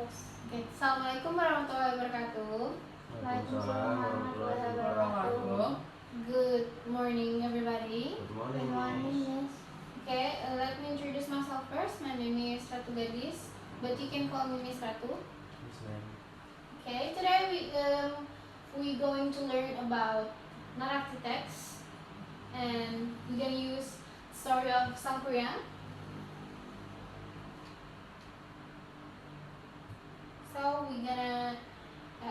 Okay. Assalamualaikum warahmatullahi wabarakatuh. Waalaikumsalam warahmatullahi wabarakatuh. Good morning, everybody. Good morning, Miss. Okay, let me introduce myself first. My name is Ratu Gadis, but you can call me Miss Ratu. Yes, ma'am. Okay, today we going to learn about narrative text, and we're gonna use story of Sangkuriang. So we're gonna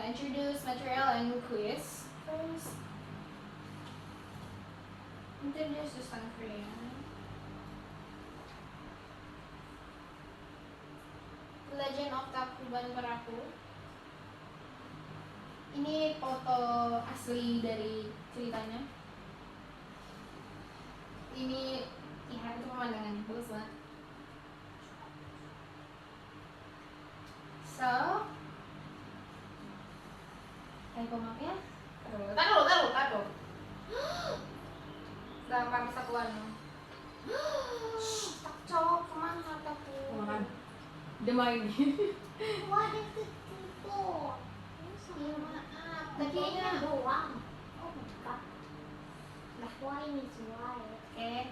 introduce material and quiz first. Introduce the Sangkuriang. Legend of Tangkuban Perahu. Ini foto asli dari ceritanya. Ini lihat itu pemandangannya bagus banget. So, maaf ya. Taruh. Dalam satuan. Takcok, kemana kataku? Makan. Dia main. Wah, itu tutup. Iya maaf. Tadinya doang. Oh my god. Lah, wine is white. Okay.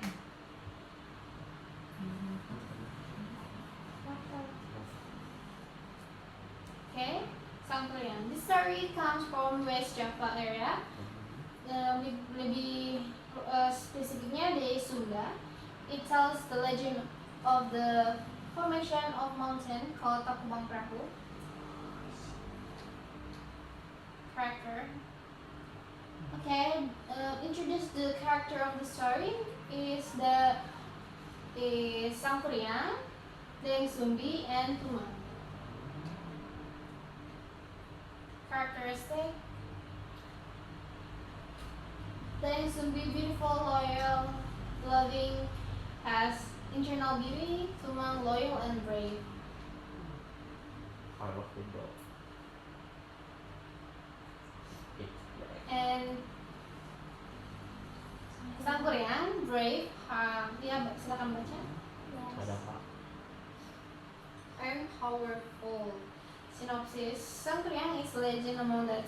What the? Okay. Sangkuriang. This story comes from West Java area. Lebih spesifiknya dari Sunda. It tells the legend of the formation of mountain called Tangkuban Perahu. Character. Okay, introduce the character of the story is Sangkuriang, Deng Sumbi, and Tuma. Characteristic. Deng Sumbi, beautiful, loyal, loving, has internal beauty. Tuma, loyal and brave. I love football. It's black. And Sangkuriang, brave. Ya, silakan baca. Ada Pak. And powerful. Synopsis. Sangkuriang is a legend among the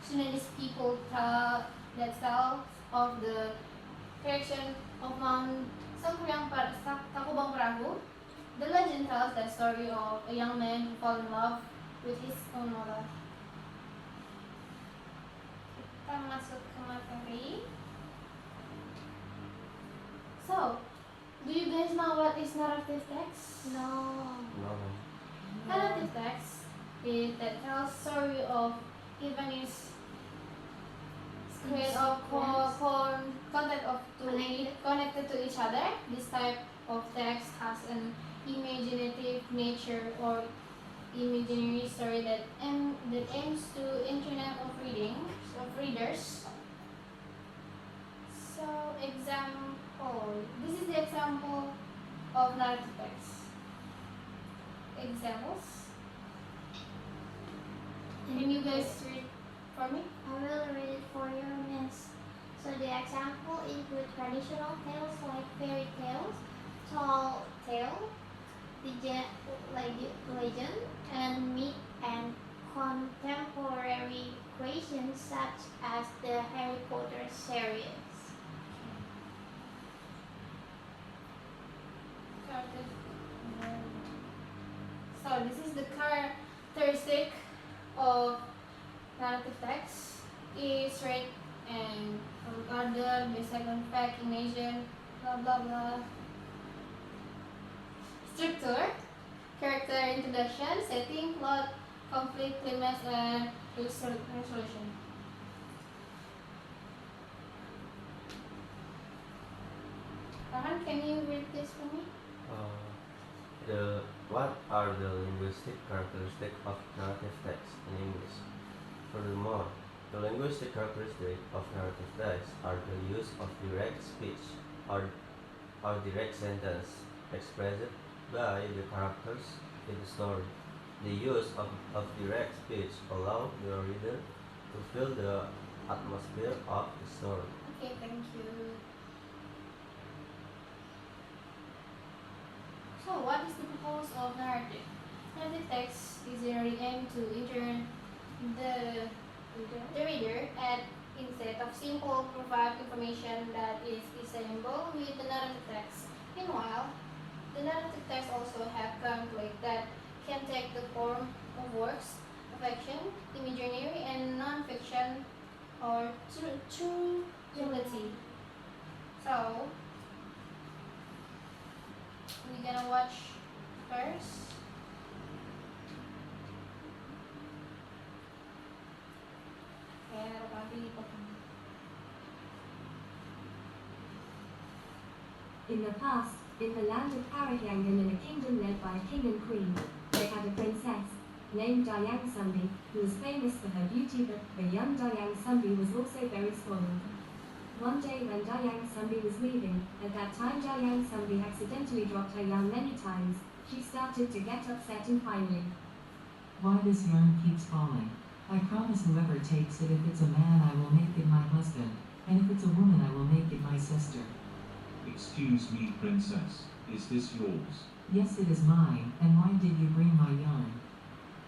Sundanese people that tells of the creation of Mount Tangkuban Perahu. The legend tells the story of a young man who fell in love with his own mother. Kita masuk ke materi. So, do you guys know what is narrative text? No. No. Narrative text is that tells story of events create of content of connected to each other. This type of text has an imaginative nature or imaginary story that aims to internet of readers. So example. This is the example of narrative text. Examples. Can you guys read for me? I will read it for you, miss. So the example include traditional tales like fairy tales, tall tale, legend, and myth, and contemporary creations such as the Harry Potter series. So this is the characteristic of narrative text. Is read and order, basic on fact, imagine, blah blah blah. Structure, character introduction, setting, plot, conflict, climax, and resolution. Farhan, can you read this for me? What are the linguistic characteristics of narrative text in English? Furthermore, the linguistic characteristics of narrative text are the use of direct speech or direct sentence expressed by the characters in the story. The use of direct speech allows the reader to feel the atmosphere of the story. Okay, thank you. So, what is the purpose of narrative? narrative text is generally aimed to intern the reader at instead of simple provide information that is assembled with the narrative text. Meanwhile, the narrative text also have conflict that can take the form of works of fiction, imaginary, and non-fiction or true reality. So, we're gonna watch first. Kaya napapili ko. In the past, in the land of Parahyang and in a kingdom led by a king and queen, they had a princess named Dayang Sumbi, who was famous for her beauty, but the young Dayang Sumbi was also very spoiled. One day when Dayang Sumbi was leaving, at that time Dayang Sumbi accidentally dropped her yarn many times. She started to get upset and finally, Why this yarn keeps falling? I promise whoever takes it, if it's a man I will make it my husband, and if it's a woman I will make it my sister. Excuse me, princess, is this yours? Yes, it is mine, and why did you bring my yarn?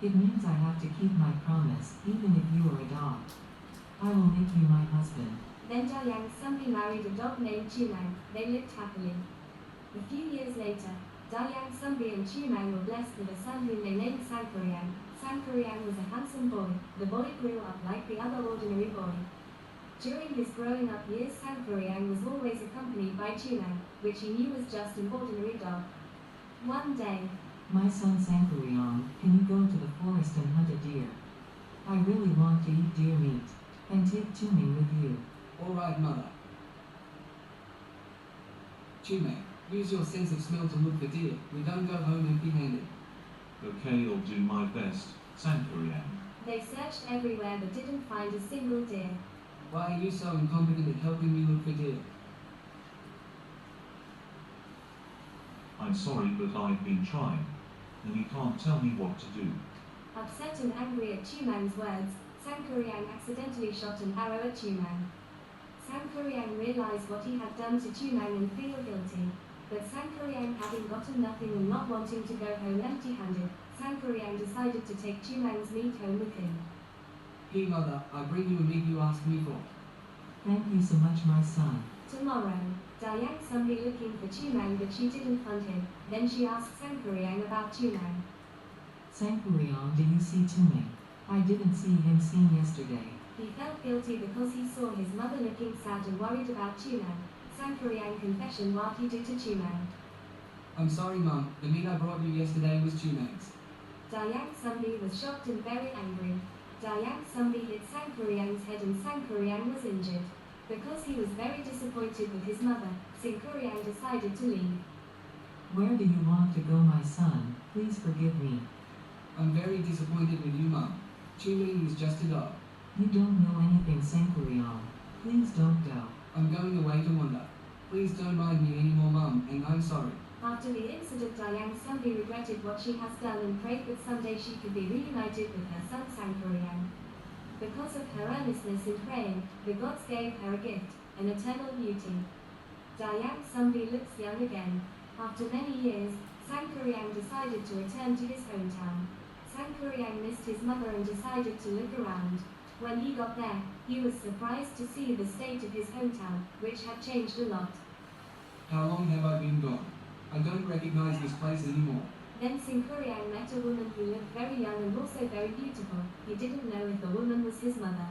It means I have to keep my promise, even if you are a dog. I will make you my husband. Then Dayang Sumbi married a dog named Chumang. They lived happily. A few years later, Dayang Sumbi and Chumang were blessed with a son whom they named Sankuriang. Sankuriang was a handsome boy. The boy grew up like the other ordinary boy. During his growing up years, Sankuriang was always accompanied by Chumang, which he knew was just an ordinary dog. One day, My son Sankurion, can you go to the forest and hunt a deer? I really want to eat deer meat, and take Tuming with you. All right, mother. Chume, use your sense of smell to look for deer. We don't go home empty-handed. Okay, I'll do my best, Sankuriang. they searched everywhere but didn't find a single deer. Why are you so incompetent at helping me look for deer? I'm sorry, but I've been trying, and you can't tell me what to do. Upset and angry at Chumang's words, Sankuriang accidentally shot an arrow at Chumang. Sankuriang realized what he had done to Chumang and feel guilty. But Sankuriang having gotten nothing and not wanting to go home empty-handed, Sankuriang decided to take Chumang's meat home with him. Here, mother, I bring you a meat you asked me for. Thank you so much, my son. Tomorrow, Dayang Sumbi looking for Chumang but she didn't find him. Then she asked Sankuriang about Chumang. Sankurion, do you see Tuming? I didn't see him seen yesterday. He felt guilty because he saw his mother looking sad and worried about Chumang. Sankuriang confession what he did to Chumang. I'm sorry, Mum. The meat I brought you yesterday was Chumang's. Dayang Sumbi was shocked and very angry. Dayang Sumbi hit Sankuriang's head and Sankuriang was injured. Because he was very disappointed with his mother, Sankuriang decided to leave. Where do you want to go, my son? Please forgive me. I'm very disappointed with you, Mum. Chuming is just a dog. You don't know anything, Sankurion. Please don't go. I'm going away to wander. Please don't mind me anymore, Mum, and I'm sorry. After the incident, Dayang Sumbi regretted what she has done and prayed that someday she could be reunited with her son Sankuriang. Because of her earnestness in praying, the gods gave her a gift, an eternal beauty. Dayang Sumbi looks young again. After many years, Sankuriang decided to return to his hometown. Sankuriang missed his mother and decided to look around. When he got there, he was surprised to see the state of his hometown, which had changed a lot. How long have I been gone? I don't recognize this place anymore. Then Sankuriang met a woman who looked very young and also very beautiful. He didn't know if the woman was his mother.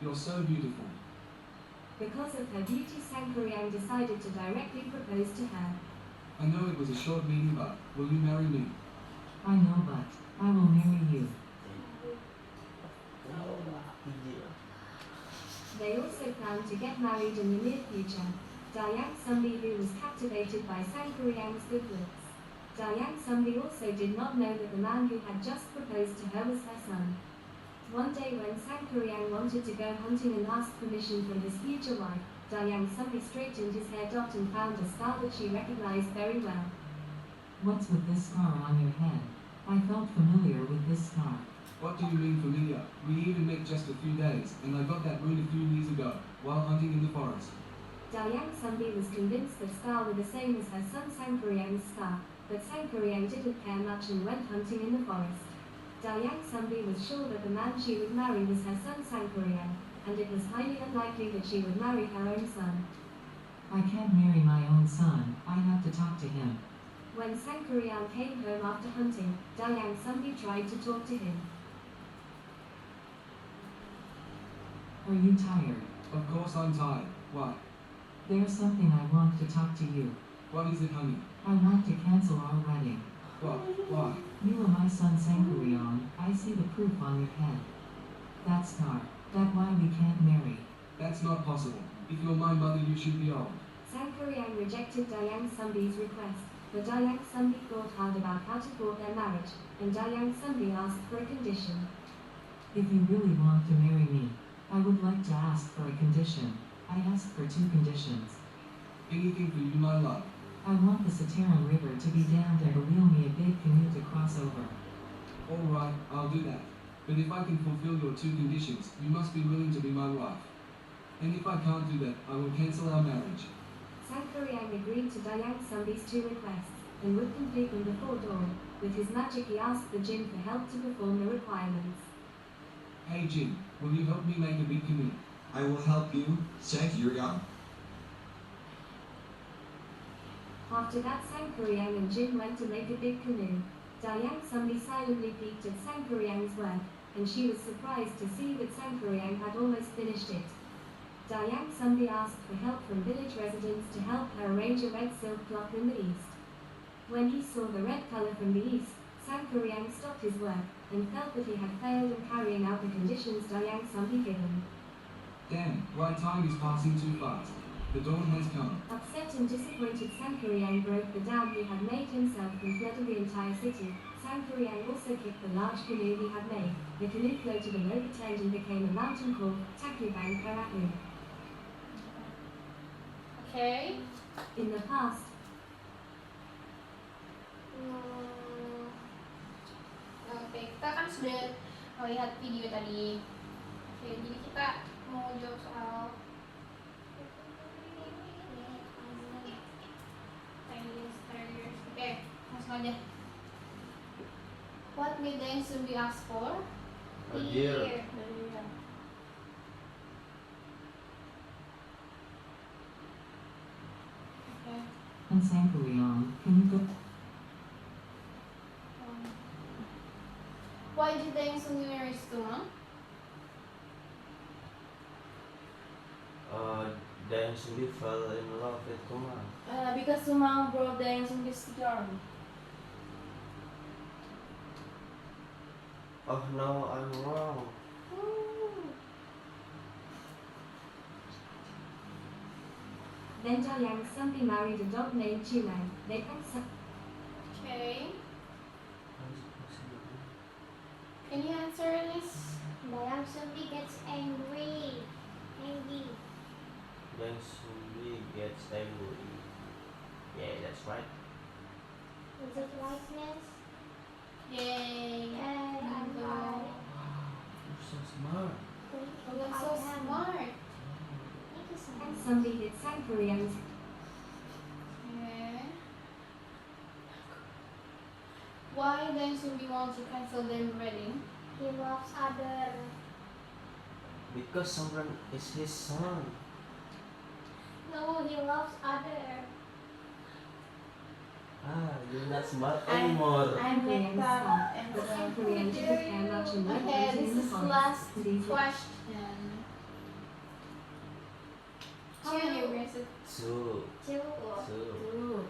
You're so beautiful. Because of her beauty, Sankuriang decided to directly propose to her. I know it was a short meeting, but will you marry me? I know, but I will marry you. They also planned to get married in the near future. Dayang Sumbi, who was captivated by Sankuriang's good looks. Dayang Sumbi also did not know that the man who had just proposed to her was her son. One day when Sankuriang wanted to go hunting and asked permission from his future wife, Dayang Sumbi straightened his hair and found a scar that she recognized very well. What's with this scar on your head? I felt familiar with this scar. What do you mean familiar? We even met just a few days, and I got that wound a few years ago, while hunting in the forest. Dayang Sumbi was convinced that scar were the same as her son Sankuriang's scar. but Sankuriang didn't care much and went hunting in the forest. Dayang Sumbi was sure that the man she would marry was her son Sankuriang, and it was highly unlikely that she would marry her own son. I can't marry my own son, I have to talk to him. When Sankuriang came home after hunting, Dayang Sumbi tried to talk to him. Are you tired? Of course I'm tired. Why? There's something I want to talk to you. What is it, honey? I want to cancel our wedding. What? Why? You are my son Sankuriang, I see the proof on your head. That scar, that why we can't marry. That's not possible. If you're my mother, you should be old. Sankuriang rejected Dayang Sumbi's request, but Dayang Sumbi thought hard about how to thwart their marriage, and Dayang Sumbi asked for a condition. If you really want to marry me, I would like to ask for a condition. I ask for 2 conditions. Anything for you, my love. I want the Sataran River to be dammed and to wheel me a big canoe to cross over. All right, I'll do that. But if I can fulfill your 2 conditions, you must be willing to be my wife. And if I can't do that, I will cancel our marriage. Sankuriang agreed to Dayang Sumbi's 2 requests, and would complete them before dawn. With his magic he asked the jinn for help to perform the requirements. Hey Jin, will you help me make a big canoe? I will help you, Sankuriang. After that, Sankuriang and Jin went to make a big canoe. Dayang Sumbi silently peeked at Sankuriang's work, and she was surprised to see that Sankuriang had almost finished it. Dayang Sumbi asked for help from village residents to help her arrange a red silk cloth in the east. When he saw the red color from the east, Sankuriang stopped his work, and felt that he had failed in carrying out the conditions Dayang Sumbi given. Damn, why time is passing too fast. The dawn has come. Upset and disappointed, Sankuriang broke the dam he had made himself and flooded the entire city. Sankuriang also kicked the large canoe he had made. The canoe floated and overturned and became a mountain called Tacubang Karaku. Okay. In the past, Oke, kita kan sudah melihat video tadi. Oke, jadi kita mau jawab soal Oke, langsung aja. What did Deng Sumbi ask for? A deer. Okay. And Sankuriang, can you go? Why did Deng Sumbi marry Stumang? Then Sumbi fell in love with Kumar. Because Sumang brought the Sumbi's charm. Oh no, I'm wrong. then Dayang Sumbi married a dog named Chumang. They had Okay. Can you answer this? Dayang Sumbi gets angry. Then Sumbi gets angry. Yeah, that's right. Is it right, miss? Yay! Yay, I'm Bingo. right. You're so smart. Thank Oh, you, that's I so am. smart. Thank you so and much. Sumbi did Sankuriang's. Okay. Why Deng Sumbi wants to cancel their wedding? He loves other. Because someone is his son. No, he loves other. Ah, you're not smart anymore. I'm Sankuriang's Nectar son. and But Sankuriang didn't care much and went Okay, hunting this in the is forest. last These were- question. How many years it? Two. Two.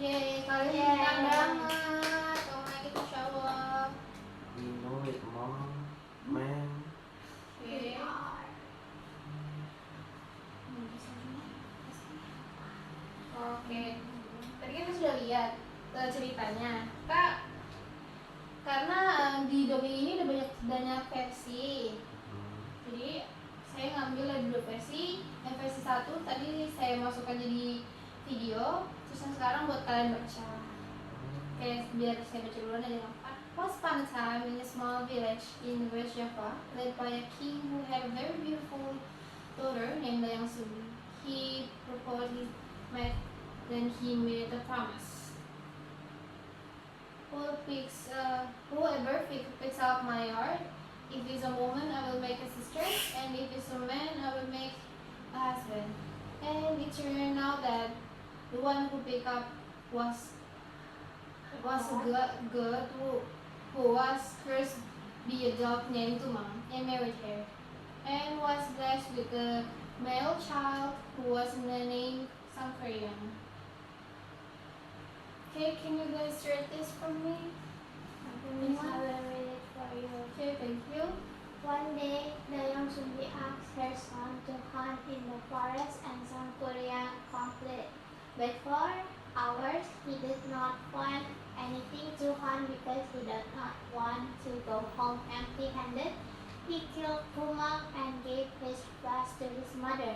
Yay, kalian Yay. pintar banget. Oh my god, Masya Allah. We know it, mom. Man. Okay. Oke, tadi kan kita sudah lihat ceritanya. Kak, karena di dongeng ini ada banyak versi. Jadi saya ngambil ada 2 versi. Yang versi 1 tadi saya masukkan jadi video. Terus yang sekarang buat kalian baca. Oke, biar saya baca duluan aja. Once upon a time in a small village in West Java, led by a king who had a very beautiful daughter named Dayang Sumbi. He proposed his Then he made a promise. Whoever picks up my yard, if it's a woman, I will make a sister, and if it's a man, I will make a husband. And it turned out that the one who picked up was a good who was cursed by a dog named Tumang and married her, and was blessed with a male child who was named Sangkuriang. Okay, can you guys read this for me? Miss, I will read it for you. Okay, thank you. One day, the young Sumbi asked her son to hunt in the forest, and Sangkuriang accompanied. But for hours, he did not find anything to hunt because he did not want to go home empty-handed. He killed Tumang and gave his flesh to his mother.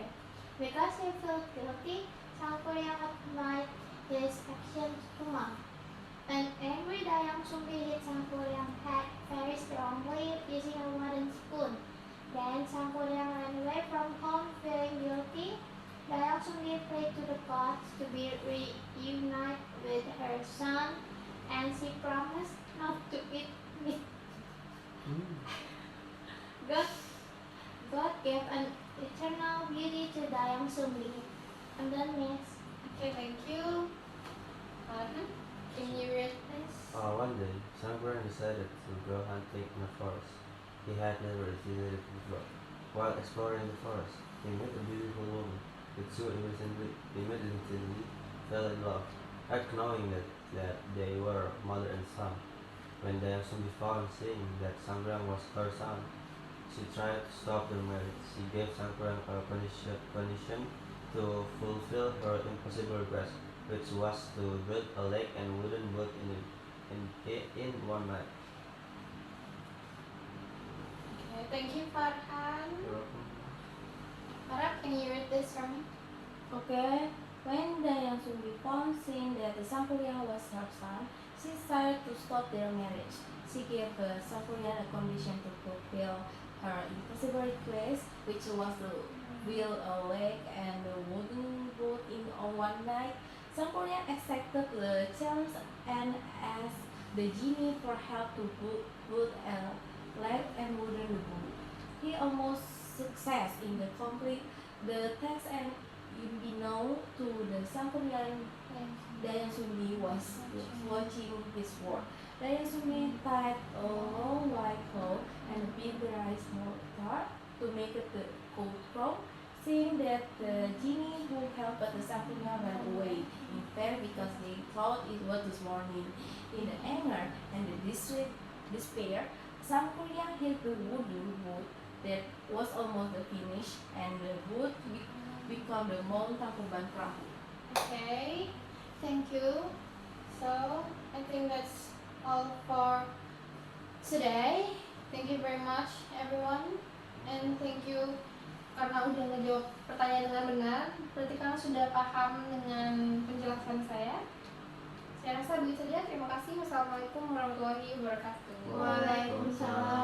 Because he felt guilty, Sangkuriang applied his action to Tumang. An angry Dayang Sumbi hit Sangkuriang's head very strongly using a wooden spoon. Then Sangkuriang ran away from home feeling guilty. Dayang Sumbi prayed to the gods to be reunited with her son, and she promised not to eat meat. God gave an eternal beauty to Dayang Sumbi. I'm done, miss. Okay, thank you. Can you read this? One day, Sangkuriang decided to go hunting in the forest. He had never visited it before. While exploring the forest, he met a beautiful woman. The two immediately fell in love, not knowing that they were mother and son. When Dayang Sumbi found saying that Sangkuriang was her son, she tried to stop their marriage. She gave Sangkuriang a condition to fulfill her impossible request, which was to build a lake and wooden boat in one night. Okay, thank you, Farhan. Farah, can you read this for me? Okay, when Dayang Sumbi found seeing that the Sangkuriang was her son, she decided to stop their marriage. She gave Sangkuriang a condition to fulfill her impossible request, which was to build a lake and a wooden boat in one night. Sangkuriang accepted the challenge and asked the genie for help to build a lake and wooden boat. He almost success in the complete the task, and unbeknown to the Sangkuriang, Dayang Sumbi was watching his work. Dayang Sumbi tied a long white cloth and a big rice mortar to make it the cold from. Seeing that the genie who helped the Sangkuriang ran away in fear because they thought it was this morning. In anger and despair, Sangkuriang hit the wooden boat that was almost finished, and the wood become the Mount Tangkuban Perahu. Okay, thank you. So, I think that's all for today. Thank you very much, everyone. And thank you karena udah ngejawab pertanyaan dengan benar. Berarti kalian sudah paham dengan penjelasan saya. Saya rasa begitu saja. Terima kasih. Wassalamualaikum warahmatullahi wabarakatuh. Waalaikumsalam